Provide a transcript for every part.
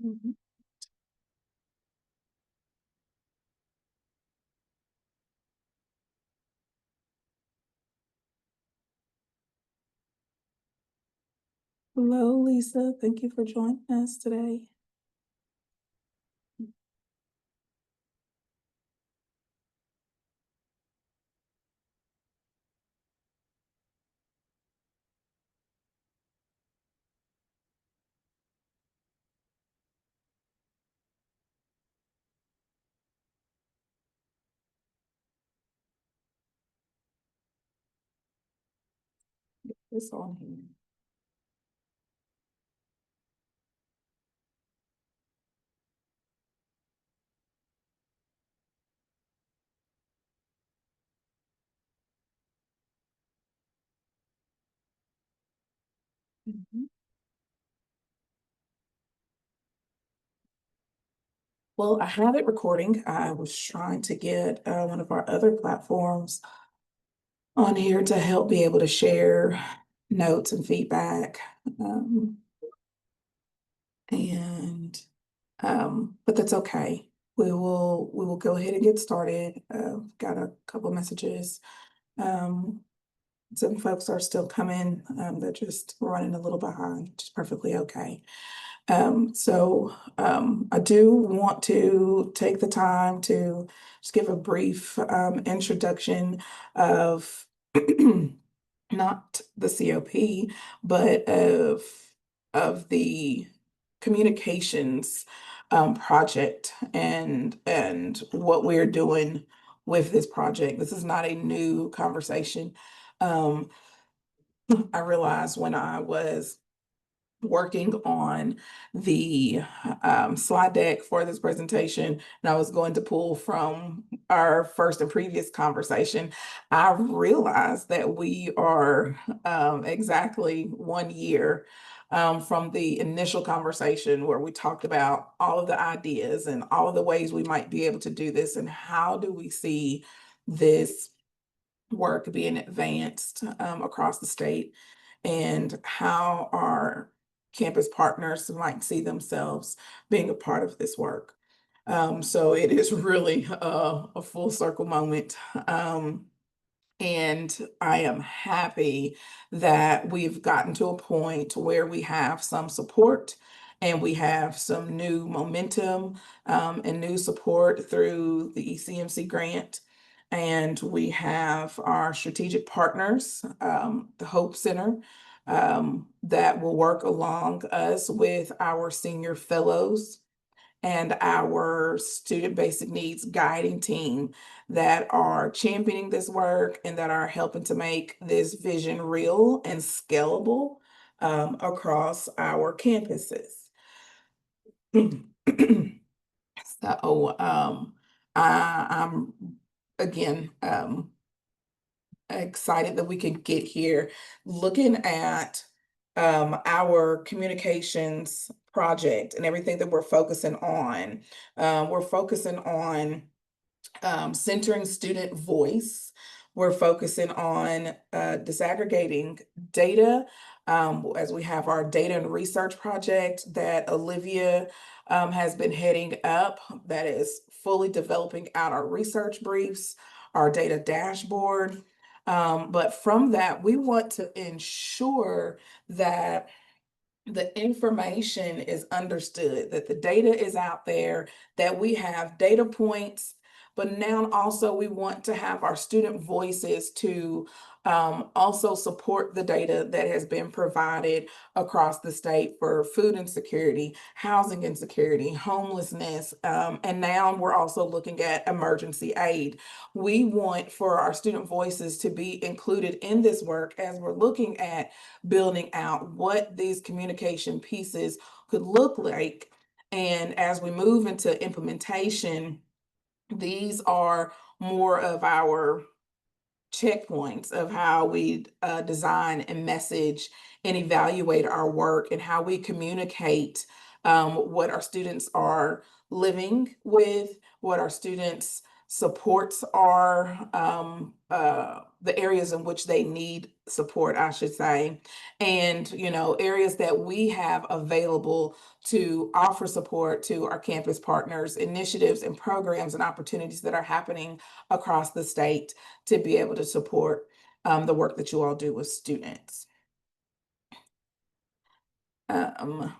Mhm. Hello, Lisa. Thank you for joining us today. It's on here. Mhm. Well, I have it recording. I was trying to get one of our other platforms on here to help be able to share notes and feedback. Um, and but that's okay. We will go ahead and get started. Got a couple messages. Um, some folks are still coming. They're just running a little behind, which is perfectly okay. I do want to take the time to just give a brief introduction of not the COP, but of the communications project and what we're doing with this project. This is not a new conversation. Um, I realized when I was working on the slide deck for this presentation, and I was going to pull from our first and previous conversation, I realized that we are exactly 1 year from the initial conversation where we talked about all of the ideas and all of the ways we might be able to do this, and how do we see this work being advanced across the state, and how our campus partners might see themselves being a part of this work. So it is really a full circle moment. And I am happy that we've gotten to a point where we have some support and we have some new momentum and new support through the ECMC grant. And we have our strategic partners, the Hope Center, that will work along us with our senior fellows and our student basic needs guiding team that are championing this work and that are helping to make this vision real and scalable across our campuses. So I'm again excited that we can get here looking at our communications project and everything that we're focusing on. We're focusing on centering student voice. We're focusing on disaggregating data as we have our data and research project that Olivia has been heading up, that is fully developing out our research briefs, our data dashboard. But from that, we want to ensure that the information is understood, that the data is out there, that we have data points, but now also we want to have our student voices to also support the data that has been provided across the state for food insecurity, housing insecurity, homelessness, and now we're also looking at emergency aid. We want for our student voices to be included in this work as we're looking at building out what these communication pieces could look like. And as we move into implementation, these are more of our checkpoints of how we design and message and evaluate our work and how we communicate what our students are living with, what our students supports are, the areas in which they need support, I should say, and, areas that we have available to offer support to our campus partners, initiatives and programs and opportunities that are happening across the state to be able to support the work that you all do with students. Um,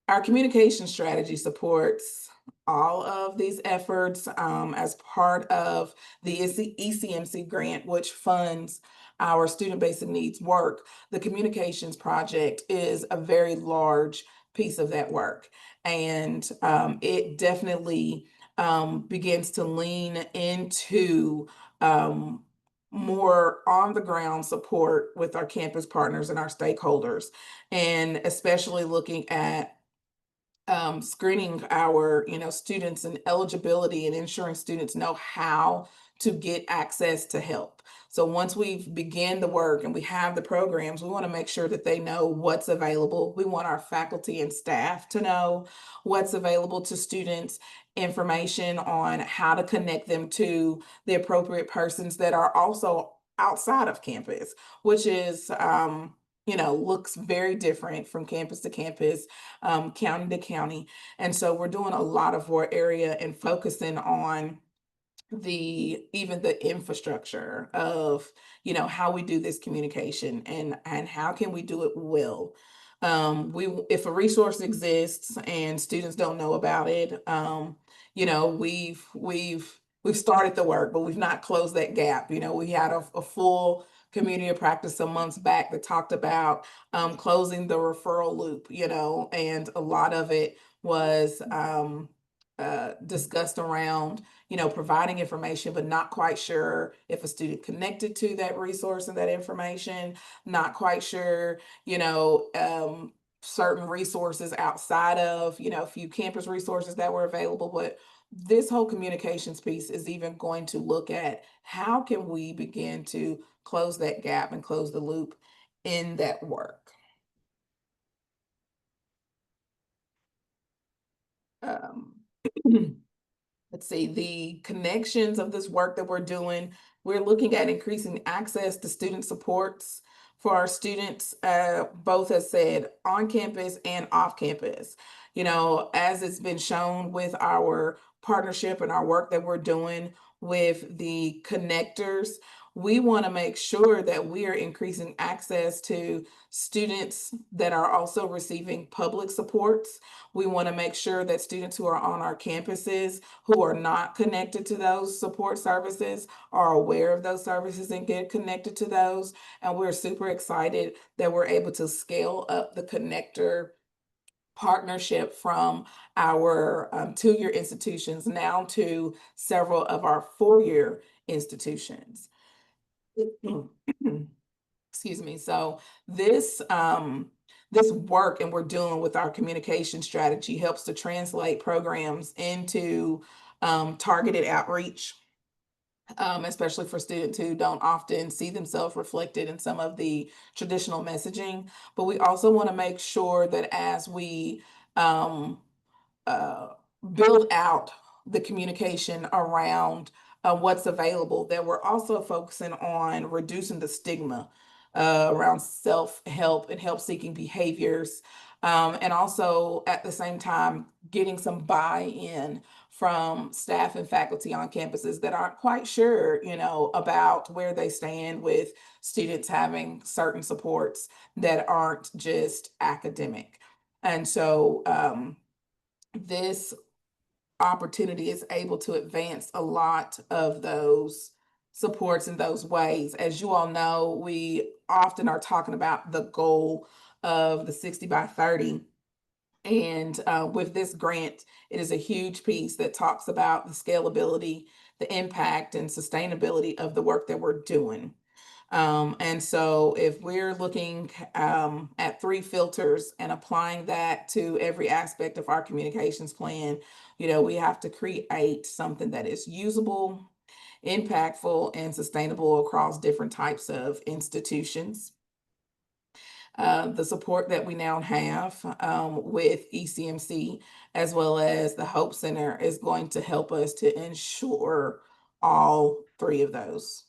our communication strategy supports all of these efforts as part of the ECMC grant, which funds our student basic needs work. The communications project is a very large piece of that work, and it definitely begins to lean into more on the ground support with our campus partners and our stakeholders, and especially looking at screening our students and eligibility and ensuring students know how to get access to help. So once we've begun the work and we have the programs, we want to make sure that they know what's available. We want our faculty and staff to know what's available to students, information on how to connect them to the appropriate persons that are also outside of campus, which is looks very different from campus to campus, county to county. And so we're doing a lot of our area and focusing on even the infrastructure of how we do this communication and how can we do it well. We If a resource exists and students don't know about it, we've started the work, but we've not closed that gap. We had a full community of practice some months back that talked about closing the referral loop, and a lot of it was discussed around providing information, but not quite sure if a student connected to that resource and that information, not quite sure, certain resources outside of, a few campus resources that were available. But this whole communications piece is even going to look at how can we begin to close that gap and close the loop in that work. Um, let's see, the connections of this work that we're doing, we're looking at increasing access to student supports for our students, both as said, on campus and off campus. As it's been shown with our partnership and our work that we're doing with the connectors, we want to make sure that we are increasing access to students that are also receiving public supports. We want to make sure that students who are on our campuses who are not connected to those support services are aware of those services and get connected to those. And we're super excited that we're able to scale up the connector partnership from our 2-year institutions now to several of our 4-year institutions. Excuse me. So this work and we're doing with our communication strategy helps to translate programs into targeted outreach, especially for students who don't often see themselves reflected in some of the traditional messaging. But we also want to make sure that as we um, uh, build out the communication around what's available, that we're also focusing on reducing the stigma around self-help and help-seeking behaviors, and also at the same time getting some buy-in from staff and faculty on campuses that aren't quite sure, about where they stand with students having certain supports that aren't just academic. And so this opportunity is able to advance a lot of those supports in those ways. As you all know, we often are talking about the goal of the 60 by 30. And with this grant, it is a huge piece that talks about the scalability, the impact, and sustainability of the work that we're doing. And so if we're looking at 3 filters and applying that to every aspect of our communications plan, we have to create something that is usable, impactful, and sustainable across different types of institutions. The support that we now have with ECMC as well as the Hope Center is going to help us to ensure all three of those.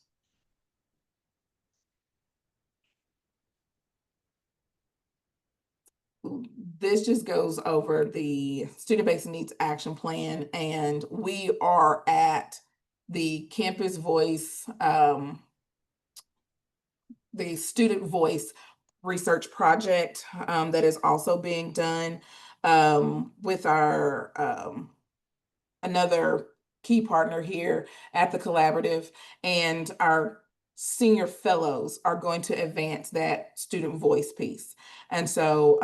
This just goes over the Student Basic Needs Action Plan, and we are at the Campus Voice, the Student Voice research project that is also being done with our another key partner here at the collaborative, and our senior fellows are going to advance that student voice piece. And so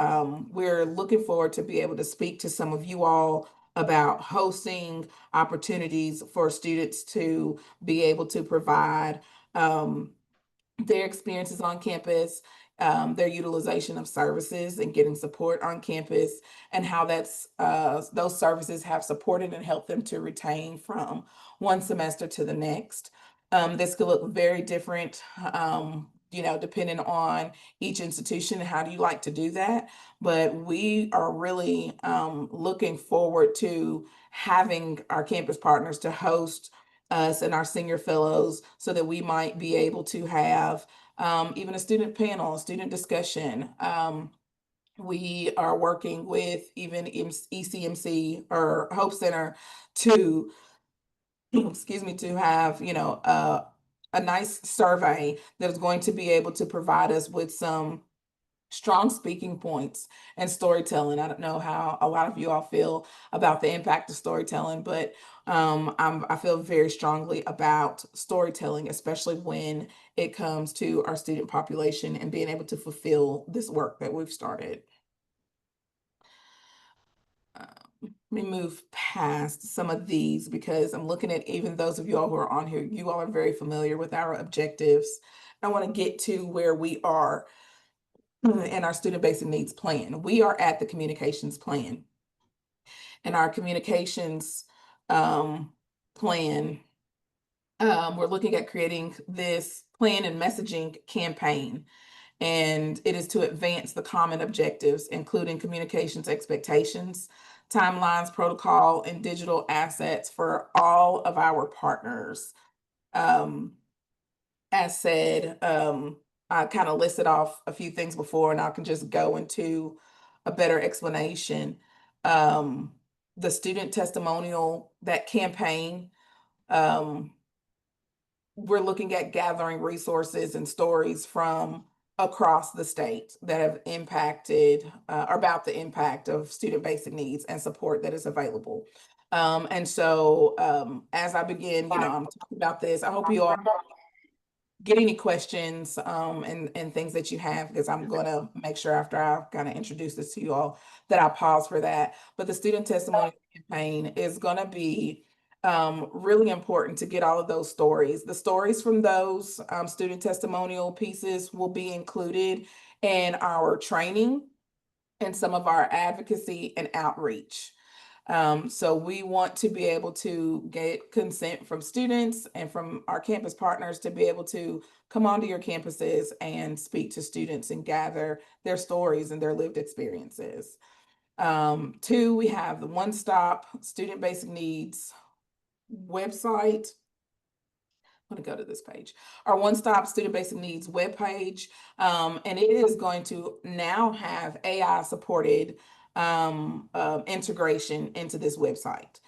we're looking forward to be able to speak to some of you all about hosting opportunities for students to be able to provide their experiences on campus, their utilization of services and getting support on campus, and how those services have supported and helped them to retain from one semester to the next. This could look very different, depending on each institution and how do you like to do that. But we are really looking forward to having our campus partners to host us and our senior fellows so that we might be able to have even a student panel, student discussion. We are working with even ECMC or Hope Center to, excuse me, to have, a nice survey that is going to be able to provide us with some strong speaking points and storytelling. I don't know how a lot of you all feel about the impact of storytelling, but I feel very strongly about storytelling, especially when it comes to our student population and being able to fulfill this work that we've started. Let me move past some of these because I'm looking at even those of you all who are on here, you all are very familiar with our objectives. I want to get to where we are in our student basic needs plan. We are at the communications plan. And our communications plan, we're looking at creating this plan and messaging campaign. And it is to advance the common objectives, including communications expectations, timelines, protocol, and digital assets for all of our partners. As said, I kind of listed off a few things before, and I can just go into a better explanation. Um, the student testimonial, that campaign, um, we're looking at gathering resources and stories from across the state that have impacted or about the impact of student basic needs and support that is available. And so as I begin, I'm talking about this, I hope you all get any questions and things that you have, because I'm going to make sure after I kind of introduce this to you all that I pause for that. But the student testimony campaign is going to be really important to get all of those stories. The stories from those student testimonial pieces will be included in our training and some of our advocacy and outreach. So we want to be able to get consent from students and from our campus partners to be able to come onto your campuses and speak to students and gather their stories and their lived experiences. Two, we have the One Stop Student Basic Needs website. I'm going to go to this page, our One Stop Student Basic Needs webpage, and it is going to now have AI supported integration into this website.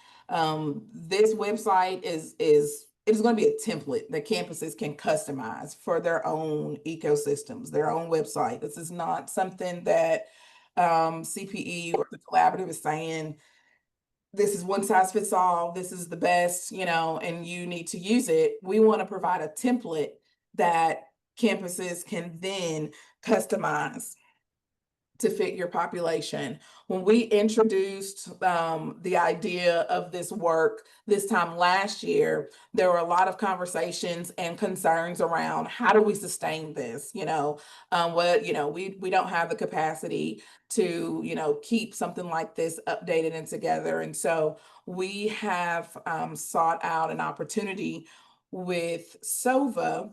This website is it is going to be a template that campuses can customize for their own ecosystems, their own website. This is not something that CPE or the collaborative is saying this is one size fits all, this is the best, and you need to use it. We want to provide a template that campuses can then customize to fit your population. When we introduced the idea of this work this time last year, there were a lot of conversations and concerns around how do we sustain this? We don't have the capacity to keep something like this updated and together, and so we have sought out an opportunity with SOVA,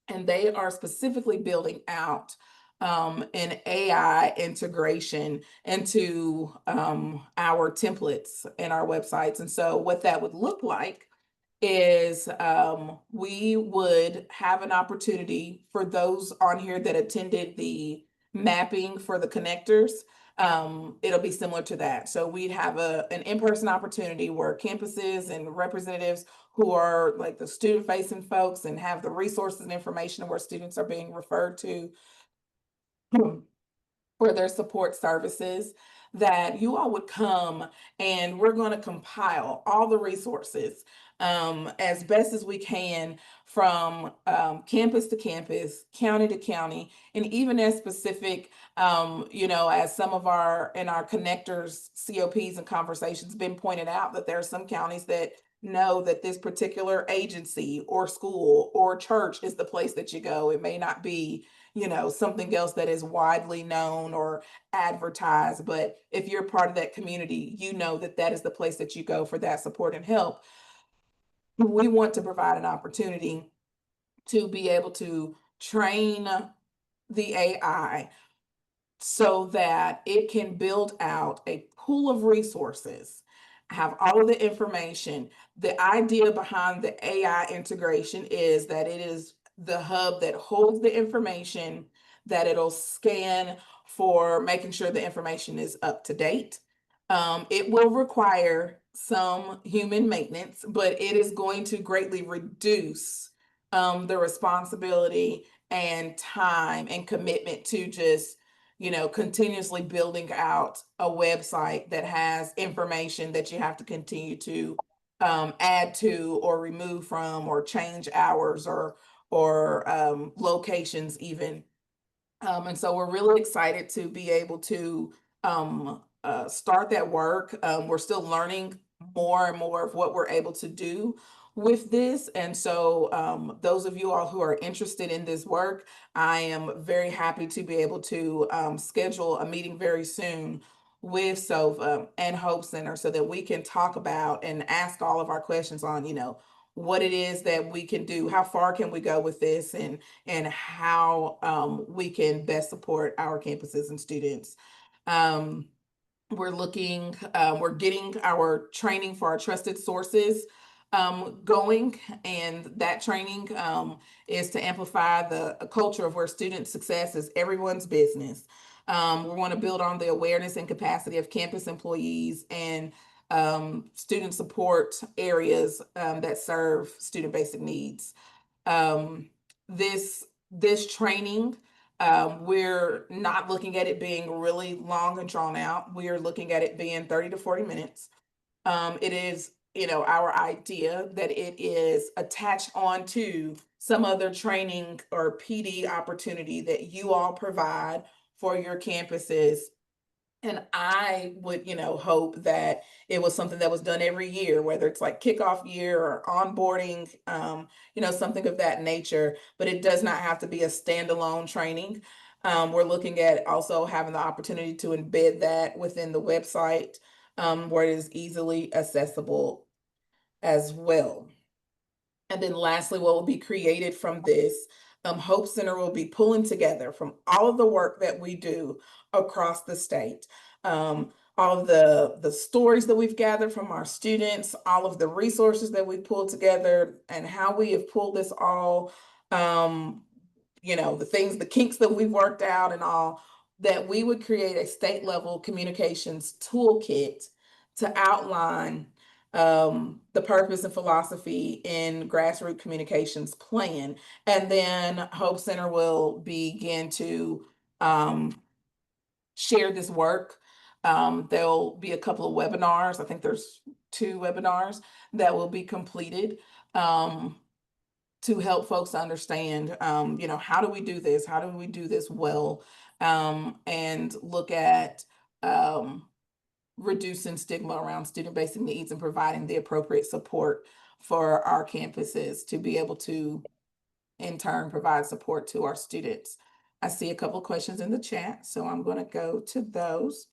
and they are specifically building out an AI integration into our templates and our websites. And so what that would look like is we would have an opportunity for those on here that attended the mapping for the connectors. It'll be similar to that. So we'd have an in-person opportunity where campuses and representatives who are like the student-facing folks and have the resources and information where students are being referred to for their support services, that you all would come and we're going to compile all the resources as best as we can from campus to campus, county to county, and even as specific, as some of our in our connectors, COPs and conversations been pointed out that there are some counties that know that this particular agency or school or church is the place that you go. It may not be something else that is widely known or advertised. But if you're part of that community, you know that that is the place that you go for that support and help. We want to provide an opportunity to be able to train the AI so that it can build out a pool of resources, have all of the information. The idea behind the AI integration is that it is the hub that holds the information, that it'll scan for making sure the information is up to date. It will require some human maintenance, but it is going to greatly reduce the responsibility and time and commitment to just continuously building out a website that has information that you have to continue to add to or remove from or change hours or locations even. And so we're really excited to be able to start that work. We're still learning more and more of what we're able to do with this. And so those of you all who are interested in this work, I am very happy to be able to schedule a meeting very soon with SOVA and Hope Center so that we can talk about and ask all of our questions on, what it is that we can do, how far can we go with this, and how we can best support our campuses and students. Um, we're getting our training for our trusted sources going, and that training is to amplify the a culture of where student success is everyone's business. We want to build on the awareness and capacity of campus employees and student support areas that serve student basic needs. Um, this training, we're not looking at it being really long and drawn out. We are looking at it being 30 to 40 minutes. It is, our idea that it is attached onto some other training or PD opportunity that you all provide for your campuses. And I would, hope that it was something that was done every year, whether it's like kickoff year or onboarding, something of that nature. But it does not have to be a standalone training. We're looking at also having the opportunity to embed that within the website, where it is easily accessible as well. And then lastly, what will be created from this, Hope Center will be pulling together from all of the work that we do across the state. All of the stories that we've gathered from our students, all of the resources that we pulled together, and how we have pulled this all, the things, the kinks that we've worked out and all, that we would create a state level communications toolkit to outline the purpose and philosophy in grassroots communications plan. And then Hope Center will begin to share this work. There'll be a couple of webinars. I think there's 2 webinars that will be completed to help folks understand, how do we do this? How do we do this well? And look at reducing stigma around student basic needs and providing the appropriate support for our campuses to be able to, in turn, provide support to our students. I see a couple of questions in the chat, so I'm going to go to those.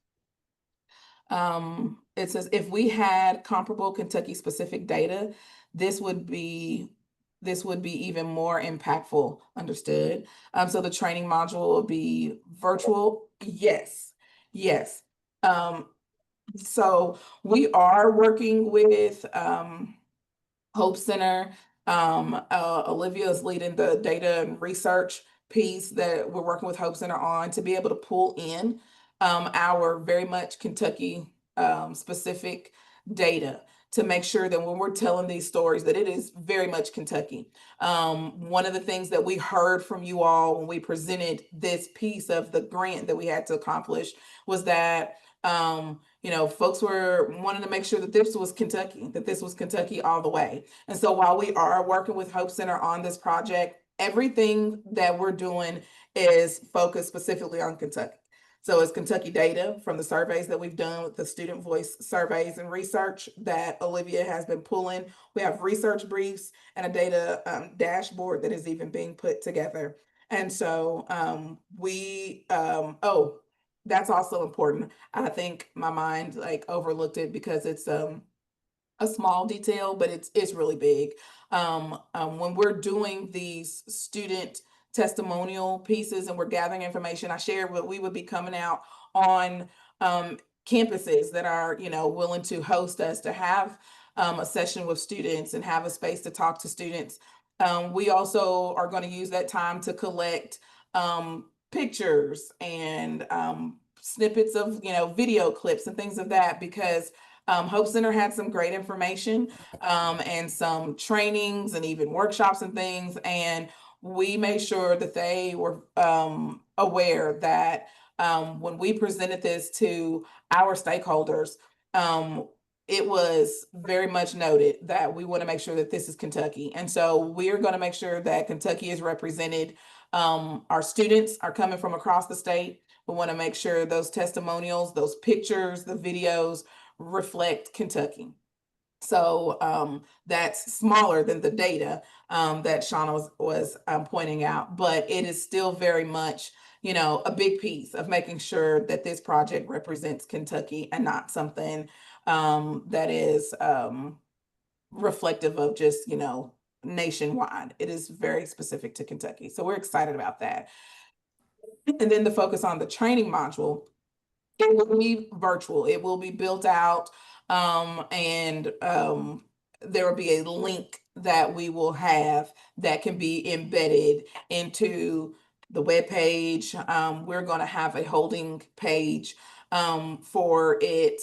It says, if we had comparable Kentucky specific data, this would be this would be even more impactful. Understood. So the training module will be virtual. Yes, yes. Um, so we are working with Hope Center. Olivia is leading the data and research piece that we're working with Hope Center on to be able to pull in our very much Kentucky specific data to make sure that when we're telling these stories that it is very much Kentucky. One of the things that we heard from you all when we presented this piece of the grant that we had to accomplish was that folks were wanting to make sure that this was Kentucky, that this was Kentucky all the way. And so while we are working with Hope Center on this project, everything that we're doing is focused specifically on Kentucky. So it's Kentucky data from the surveys that we've done with the student voice surveys and research that Olivia has been pulling. We have research briefs and a data dashboard that is even being put together. And so that's also important. I think my mind like overlooked it because it's a small detail, but it's really big. When we're doing these student testimonial pieces and we're gathering information, I shared what we would be coming out on campuses that are willing to host us to have a session with students and have a space to talk to students. We also are going to use that time to collect pictures and snippets of video clips and things of that because Hope Center had some great information and some trainings and even workshops and things. And we made sure that they were aware that when we presented this to our stakeholders, it was very much noted that we want to make sure that this is Kentucky. And so we're going to make sure that Kentucky is represented. Our students are coming from across the state. We want to make sure those testimonials, those pictures, the videos reflect Kentucky. So that's smaller than the data that Shauna was pointing out, but it is still very much, a big piece of making sure that this project represents Kentucky and not something that is reflective of just, nationwide. It is very specific to Kentucky. So we're excited about that. And then the focus on the training module, it will be virtual. It will be built out, and there will be a link that we will have that can be embedded into the web page. We're going to have a holding page for it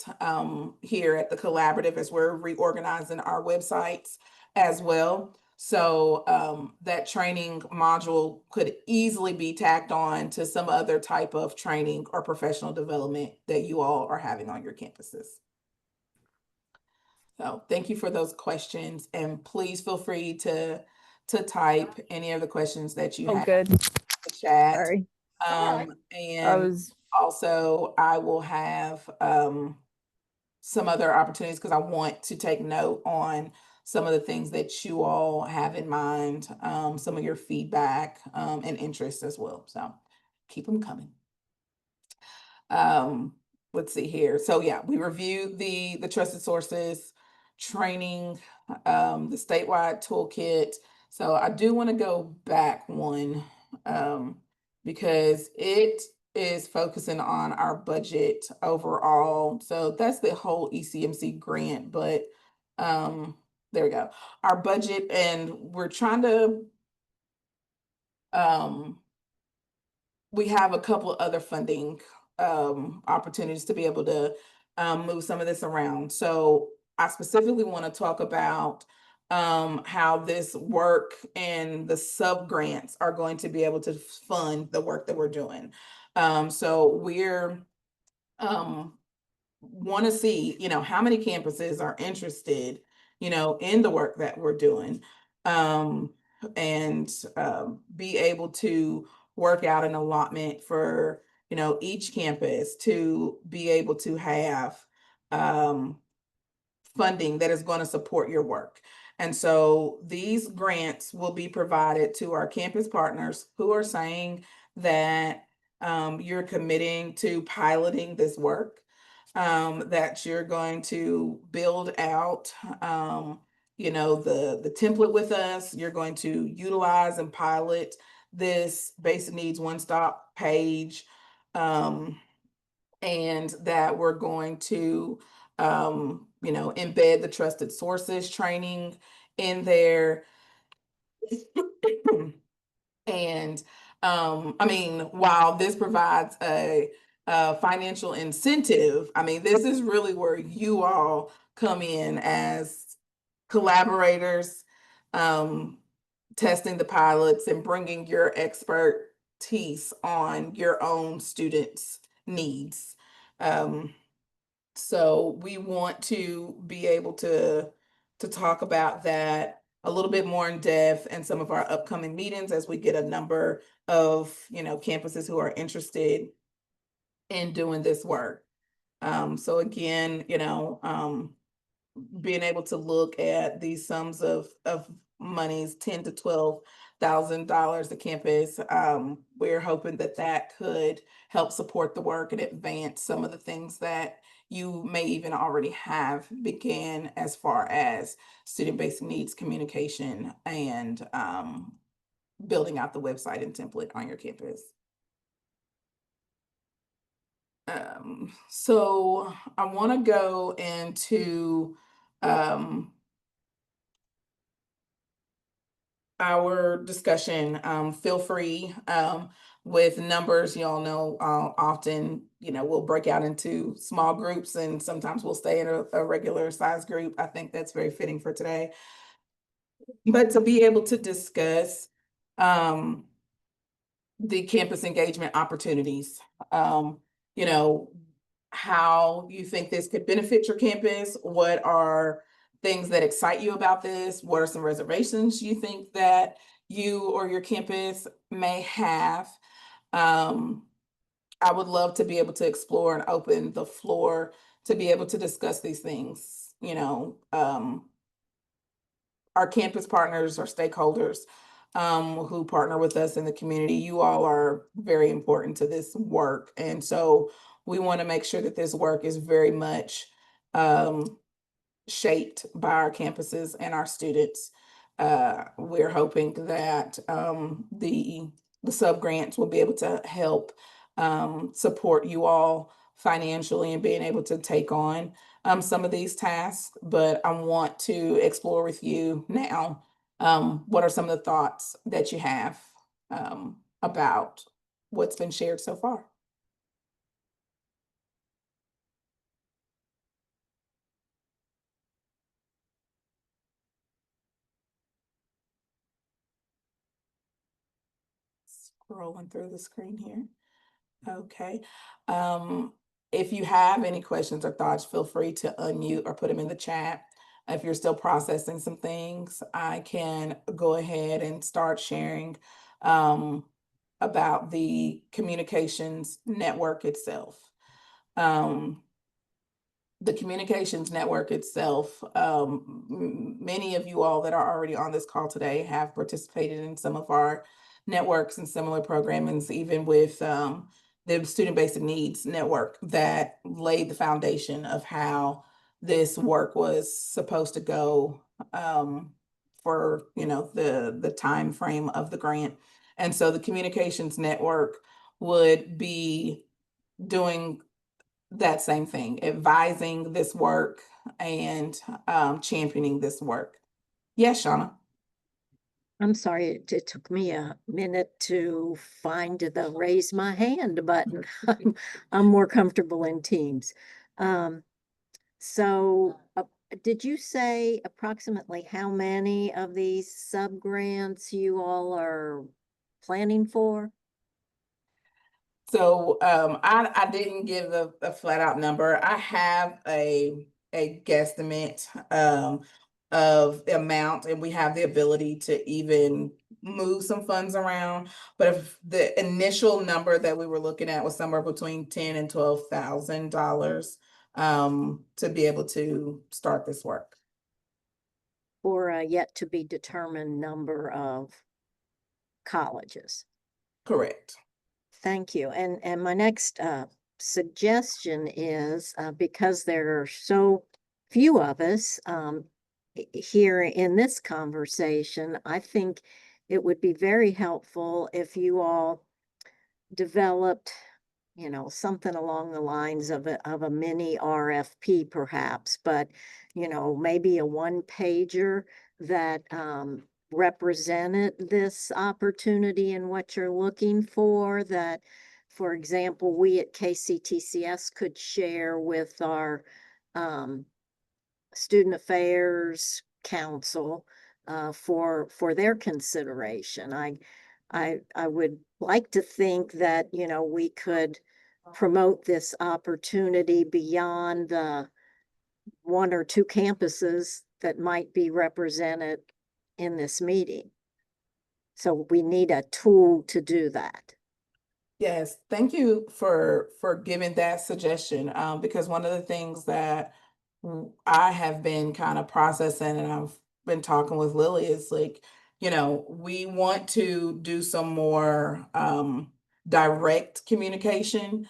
here at the collaborative as we're reorganizing our websites as well. So that training module could easily be tacked on to some other type of training or professional development that you all are having on your campuses. So thank you for those questions, and please feel free to type any of the questions that you have good. in the chat. Sorry. And also I will have some other opportunities because I want to take note on some of the things that you all have in mind, some of your feedback and interests as well. So keep them coming. Let's see here. So yeah, we reviewed the trusted sources training, the statewide toolkit. So I do want to go back one because it is focusing on our budget overall. So that's the whole ECMC grant, but there we go. Our budget, and we're trying to we have a couple of other funding opportunities to be able to move some of this around. So I specifically want to talk about how this work and the sub grants are going to be able to fund the work that we're doing. So we're want to see, how many campuses are interested, in the work that we're doing, and be able to work out an allotment for, each campus to be able to have funding that is going to support your work. And so these grants will be provided to our campus partners who are saying that you're committing to piloting this work, that you're going to build out, the template with us. You're going to utilize and pilot this basic needs one-stop page. And that we're going to, embed the trusted sources training in there. And I mean, while this provides a financial incentive, I mean, this is really where you all come in as collaborators, um, testing the pilots and bringing your expertise on your own students' needs. Um, so we want to be able to talk about that a little bit more in depth in some of our upcoming meetings as we get a number of, campuses who are interested in doing this work. So again, being able to look at these sums of monies, 10 to $12,000 a campus. We're hoping that that could help support the work and advance some of the things that you may even already have began as far as student basic needs communication and building out the website and template on your campus. So I want to go into our discussion. Feel free with numbers. You all know often, we'll break out into small groups and sometimes we'll stay in a regular size group. I think that's very fitting for today. But to be able to discuss um, the campus engagement opportunities, you know, how you think this could benefit your campus, what are things that excite you about this, what are some reservations you think that you or your campus may have. Um, I would love to be able to explore and open the floor to be able to discuss these things. Our campus partners or stakeholders who partner with us in the community, you all are very important to this work. And so we want to make sure that this work is very much shaped by our campuses and our students. We're hoping that the sub grants will be able to help support you all financially and being able to take on some of these tasks. But I want to explore with you now what are some of the thoughts that you have about what's been shared so far. Scrolling through the screen here. Okay. Um, if you have any questions or thoughts, feel free to unmute or put them in the chat. If you're still processing some things, I can go ahead and start sharing about the communications network itself. The communications network itself, many of you all that are already on this call today have participated in some of our networks and similar programmings, even with the Student Basic Needs Network that laid the foundation of how this work was supposed to go for the time frame of the grant. And so the communications network would be doing that same thing, advising this work and championing this work. Yes, Shauna. I'm sorry, it took me a minute to find the raise my hand button. I'm more comfortable in Teams. So did you say approximately how many of these sub-grants you all are planning for? So I didn't give a flat out number. I have a guesstimate of the amount, and we have the ability to even move some funds around. But if the initial number that we were looking at was somewhere between $10,000 and $12,000 to be able to start this work. For a yet to be determined number of colleges? Correct. Thank you. And my next suggestion is because there are so few of us, here in this conversation, I think it would be very helpful if you all developed, something along the lines of a mini RFP perhaps, but, maybe a one pager that, represented this opportunity and what you're looking for, that, for example, we at KCTCS could share with our, um, Student Affairs Council, for their consideration. I would like to think that, we could promote this opportunity beyond the one or two campuses that might be represented in this meeting. So we need a tool to do that. Yes, thank you for giving that suggestion. Because one of the things that I have been kind of processing, and I've been talking with Lily, is like, we want to do some more direct communication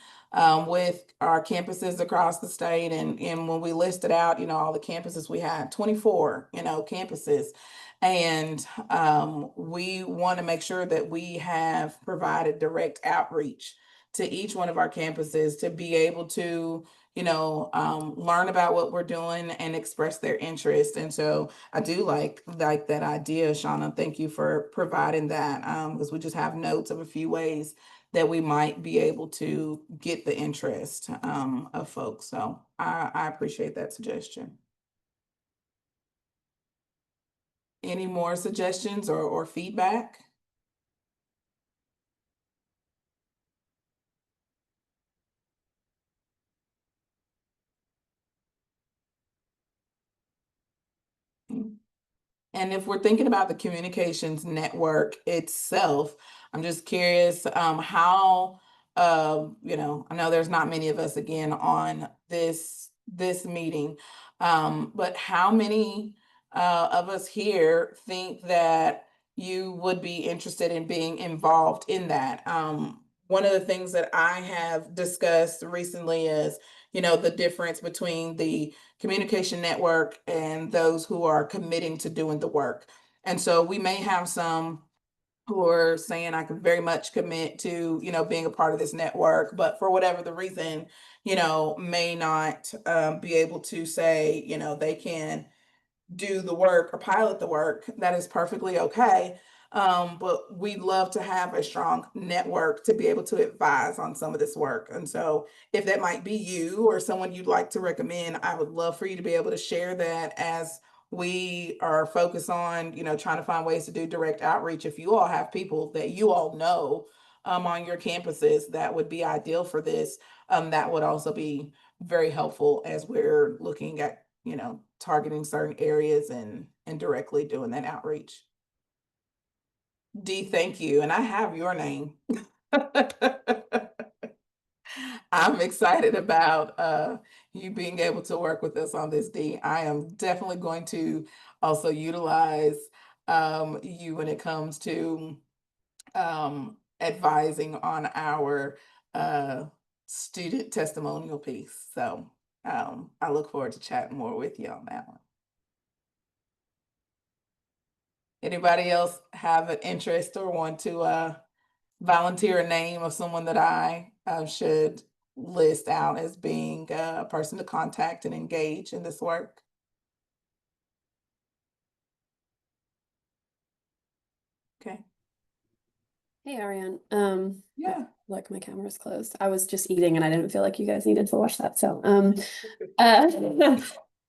with our campuses across the state. And when we listed out, all the campuses, we had 24, campuses. And we want to make sure that we have provided direct outreach to each one of our campuses to be able to, learn about what we're doing and express their interest. And so I do like that idea, Shauna. Thank you for providing that, because we just have notes of a few ways that we might be able to get the interest of folks. So I appreciate that suggestion. Any more suggestions or feedback? Mm. And if we're thinking about the communications network itself, I'm just curious, how, I know there's not many of us again on this meeting, but how many of us here think that you would be interested in being involved in that? One of the things that I have discussed recently is, the difference between the communication network and those who are committing to doing the work. And so we may have some who are saying I can very much commit to, being a part of this network, but for whatever the reason, may not be able to say, they can do the work or pilot the work. That is perfectly okay. But we'd love to have a strong network to be able to advise on some of this work. And so if that might be you or someone you'd like to recommend, I would love for you to be able to share that as we are focused on, trying to find ways to do direct outreach. If you all have people that you all know on your campuses that would be ideal for this, that would also be very helpful as we're looking at, targeting certain areas and directly doing that outreach. D, thank you. And I have your name. I'm excited about you being able to work with us on this, D. I am definitely going to also utilize you when it comes to advising on our uh, student testimonial piece. So I look forward to chatting more with you on that one. Anybody else have an interest or want to volunteer a name of someone that I should list out as being a person to contact and engage in this work? Okay. Hey Ariane, Yeah. like my camera's closed. I was just eating and I didn't feel like you guys needed to watch that. So,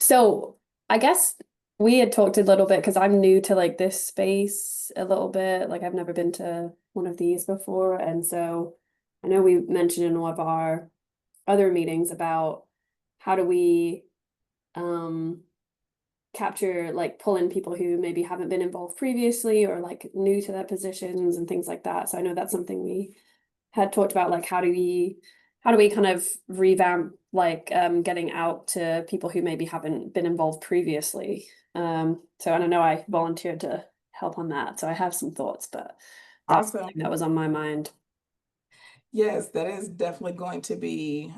so I guess we had talked a little bit because I'm new to like this space a little bit. Like I've never been to one of these before, and so I know we mentioned in one of our other meetings about how do we capture like pull in people who maybe haven't been involved previously or like new to their positions and things like that. So I know that's something we had talked about, like how do we kind of revamp like getting out to people who maybe haven't been involved previously. So I don't know, I volunteered to help on that. So I have some thoughts, but that's Awesome. something that was on my mind. Yes, that is definitely going to be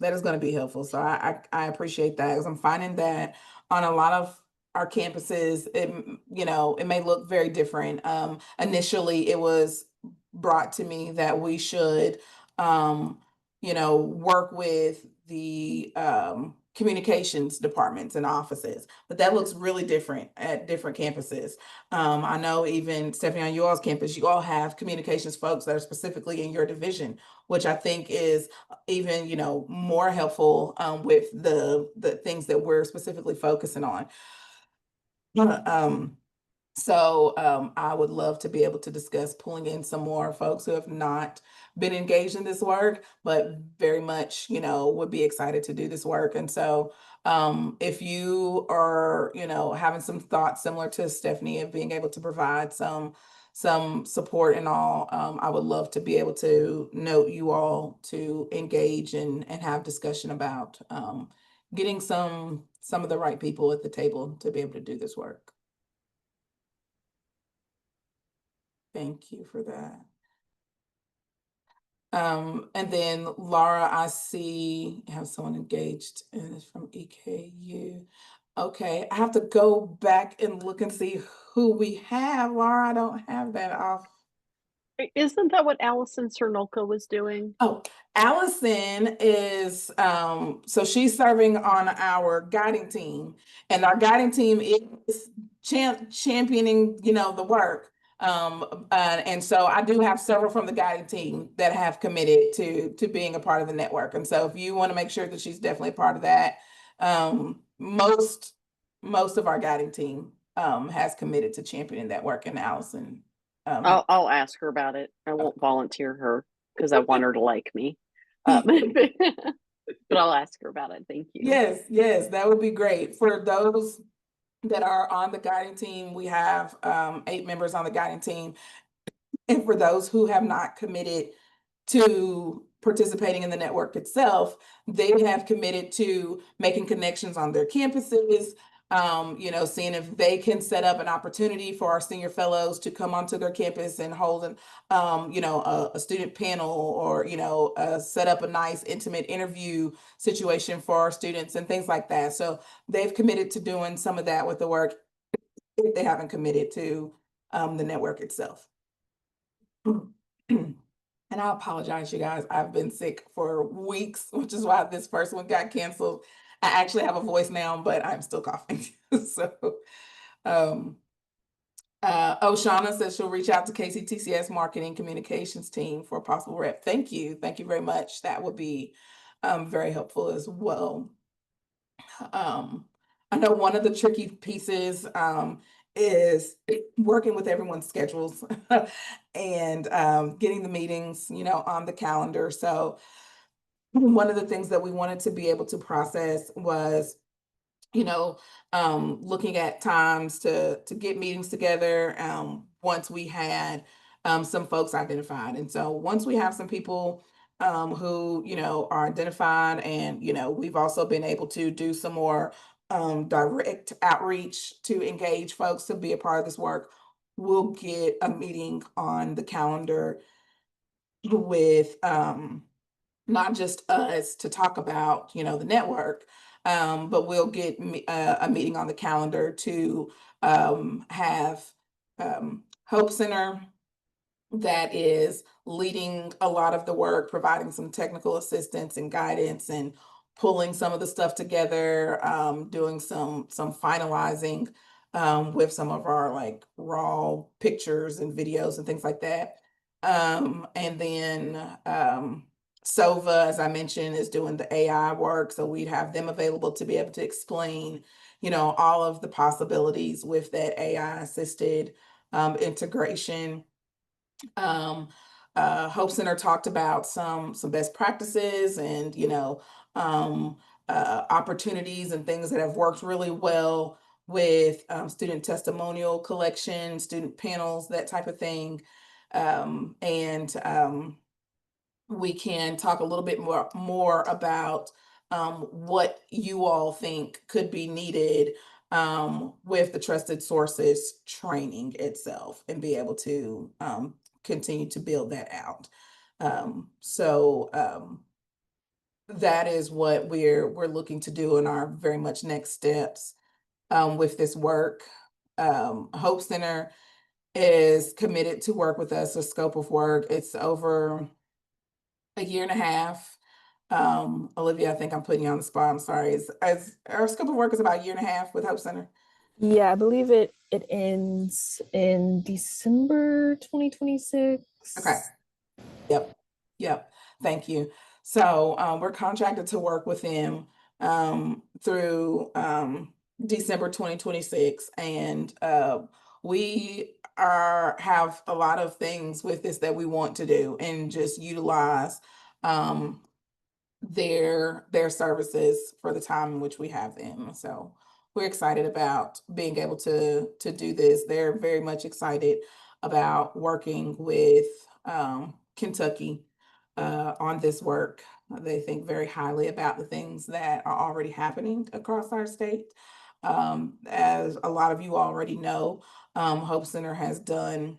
helpful. So I appreciate that because I'm finding that on a lot of our campuses, you know, it may look very different. Initially, it was brought to me that we should, um, you know, work with the communications departments and offices, but that looks really different at different campuses. I know even Stephanie, on you all's campus, you all have communications folks that are specifically in your division, which I think is even, you know, more helpful with the things that we're specifically focusing on. Um, I would love to be able to discuss pulling in some more folks who have not been engaged in this work, but very much, you know, would be excited to do this work. And so, if you are, you know, having some thoughts similar to Stephanie of being able to provide some support and all, I would love to be able to note you all to engage and have discussion about getting some of the right people at the table to be able to do this work. Thank you for that. And then Laura, I see you have someone engaged and it's from EKU. Okay, I have to go back and look and see who we have. Laura, I don't have that off. Isn't that what Allison Cernolka was doing? Oh, Allison is, so she's serving on our guiding team, and our guiding team is championing, you know, the work. And so I do have several from the guiding team that have committed to being a part of the network. And so if you want to make sure that she's definitely part of that, most of our guiding team has committed to championing that work, and Allison. I'll ask her about it. I won't volunteer her because I want her to like me. But I'll ask her about it. Thank you. Yes, that would be great. For those that are on the guiding team, we have 8 members on the guiding team. And for those who have not committed to participating in the network itself, they have committed to making connections on their campuses, you know, seeing if they can set up an opportunity for our senior fellows to come onto their campus and hold you know, a student panel, or, you know, set up a nice intimate interview situation for our students and things like that. So they've committed to doing some of that with the work if they haven't committed to the network itself. And I apologize, you guys. I've been sick for weeks, which is why this first one got canceled. I actually have a voice now, but I'm still coughing. So, Shauna says she'll reach out to KCTCS marketing communications team for a possible rep. Thank you. Thank you very much. That would be very helpful as well. I know one of the tricky pieces is working with everyone's schedules and getting the meetings, you know, on the calendar. So one of the things that we wanted to be able to process was, you know, looking at times to get meetings together once we had some folks identified. And so once we have some people who, you know, are identified, and, you know, we've also been able to do some more direct outreach to engage folks to be a part of this work, we'll get a meeting on the calendar with not just us to talk about, you know, the network, but we'll get a meeting on the calendar to have Hope Center that is leading a lot of the work, providing some technical assistance and guidance and pulling some of the stuff together, doing some finalizing with some of our like raw pictures and videos and things like that. And then SOVA, as I mentioned, is doing the AI work. So we'd have them available to be able to explain, you know, all of the possibilities with that AI assisted integration. Hope Center talked about some best practices and, you know, opportunities and things that have worked really well with student testimonial collection, student panels, that type of thing. We can talk a little bit more about what you all think could be needed with the trusted sources training itself, and be able to continue to build that out. That is what we're looking to do in our very much next steps. with this work. Hope Center is committed to work with us, a scope of work. It's over a year and a half. Olivia, I think I'm putting you on the spot. I'm sorry. As our scope of work is about a year and a half with Hope Center. Yeah, I believe it ends in December 2026. Okay. Yep. Thank you. So we're contracted to work with them through December 2026, and we have a lot of things with this that we want to do and just utilize their services for the time in which we have them. So we're excited about being able to do this. They're very much excited about working with Kentucky on this work. They think very highly about the things that are already happening across our state. As a lot of you already know, Hope Center has done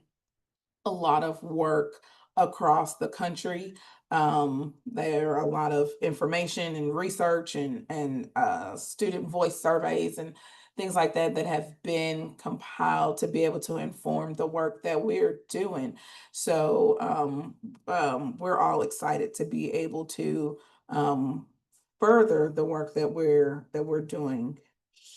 a lot of work across the country. There are a lot of information and research and student voice surveys and things like that that have been compiled to be able to inform the work that we're doing. So we're all excited to be able to further the work that we're doing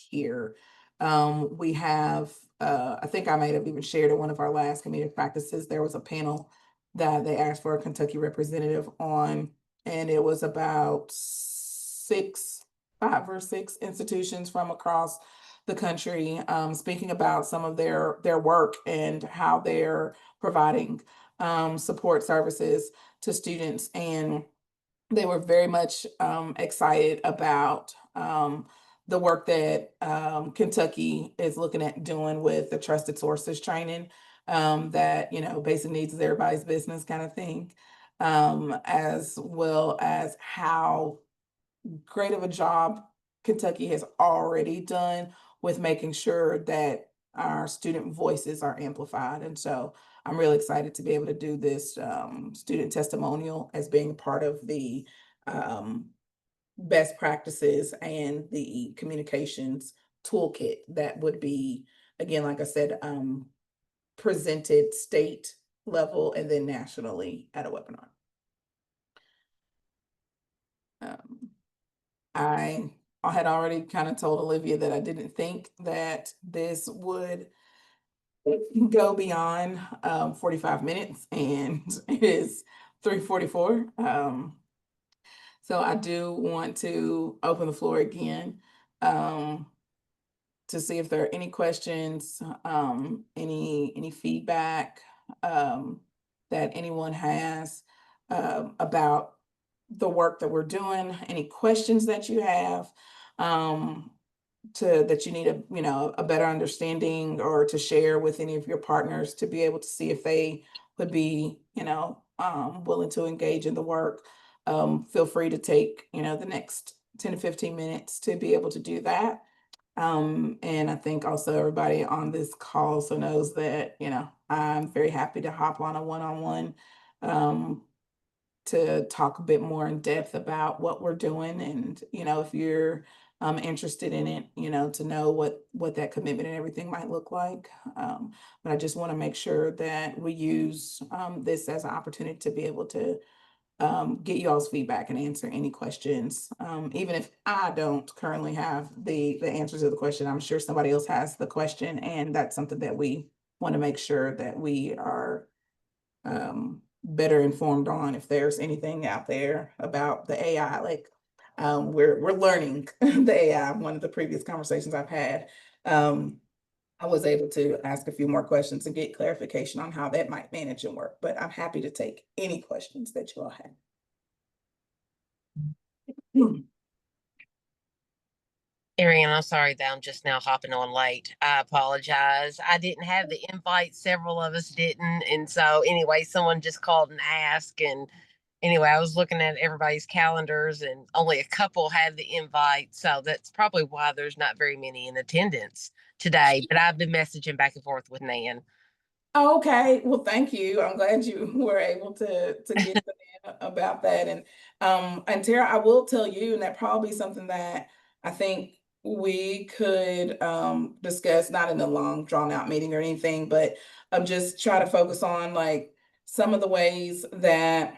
here. We have, I think I might have even shared at one of our last community practices, there was a panel that they asked for a Kentucky representative on, and it was about 5 or 6 institutions from across the country, speaking about some of their work and how they're providing support services to students. And they were very much excited about the work that Kentucky is looking at doing with the trusted sources training, that, basic needs is everybody's business kind of thing, as well as how great of a job Kentucky has already done with making sure that our student voices are amplified. And so I'm really excited to be able to do this student testimonial as being part of the best practices and the communications toolkit that would be, again, like I said, presented state level and then nationally at a webinar. I had already kind of told Olivia that I didn't think that this would go beyond 45 minutes, and it is 3:44. So I do want to open the floor again to see if there are any questions, any feedback that anyone has about the work that we're doing, any questions that you have, that you need a better understanding or to share with any of your partners to be able to see if they would be, willing to engage in the work. Feel free to take, the next 10 to 15 minutes to be able to do that. And I think also everybody on this call also knows that, I'm very happy to hop on a one-on-one to talk a bit more in depth about what we're doing. And, if you're interested in it, to know what that commitment and everything might look like. But I just want to make sure that we use this as an opportunity to be able to get you all's feedback and answer any questions. Even if I don't currently have the answers to the question, I'm sure somebody else has the question, and that's something that we want to make sure that we are better informed on. If there's anything out there about the AI, like we're learning the AI. One of the previous conversations I've had, I was able to ask a few more questions and get clarification on how that might manage and work, but I'm happy to take any questions that you all have. Ariane, I'm sorry that I'm just now hopping on late. I apologize. I didn't have the invite. Several of us didn't. And so anyway, someone just called and asked. And anyway, I was looking at everybody's calendars and only a couple had the invite. So that's probably why there's not very many in attendance today. But I've been messaging back and forth with Nan. Okay, well, thank you. I'm glad you were able to get the man about that. And Tara, I will tell you, and that probably something that I think we could discuss, not in a long drawn out meeting or anything, but just try to focus on like some of the ways that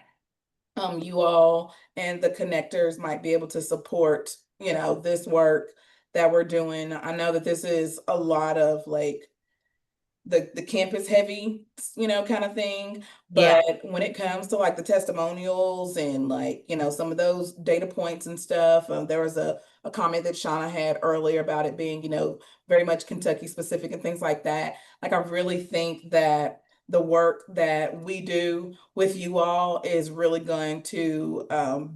you all and the connectors might be able to support, this work that we're doing. I know that this is a lot of like the campus heavy, kind of thing. Yeah. But when it comes to like the testimonials and like, some of those data points and stuff, there was a comment that Shauna had earlier about it being, very much Kentucky specific and things like that. Like, I really think that the work that we do with you all is really going to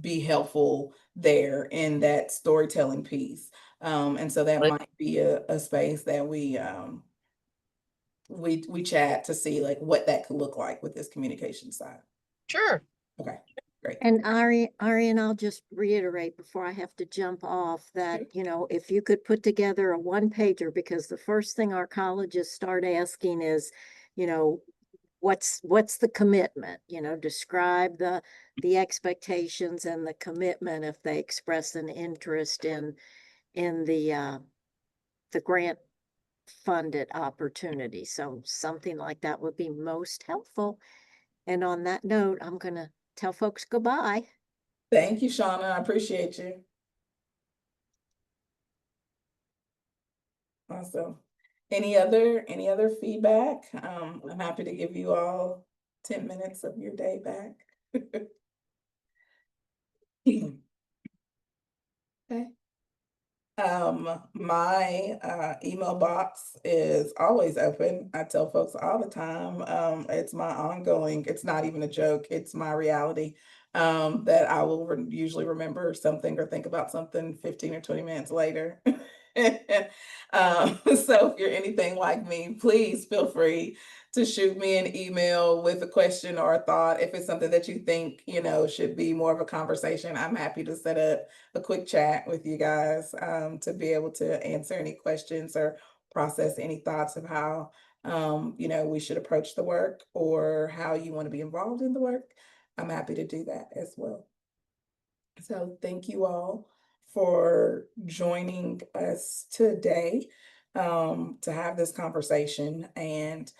be helpful there in that storytelling piece. And so that But- might be a space that we chat to see like what that could look like with this communication side. Sure. Okay, great. And Arian, I'll just reiterate before I have to jump off that, if you could put together a one-pager, because the first thing our colleges start asking is, what's the commitment? Describe the expectations and the commitment if they express an interest in the grant funded opportunity. So something like that would be most helpful. And on that note, I'm gonna tell folks goodbye. Thank you, Shauna. I appreciate you. Awesome. Any other feedback? I'm happy to give you all 10 minutes of your day back. Okay. My email box is always open. I tell folks all the time, it's my ongoing, it's not even a joke, it's my reality. That I will usually remember something or think about something 15 or 20 minutes later. So if you're anything like me, please feel free to shoot me an email with a question or a thought. If it's something that you think, should be more of a conversation, I'm happy to set up a quick chat with you guys to be able to answer any questions or process any thoughts of how we should approach the work or how you want to be involved in the work. I'm happy to do that as well. So thank you all for joining us today to have this conversation, and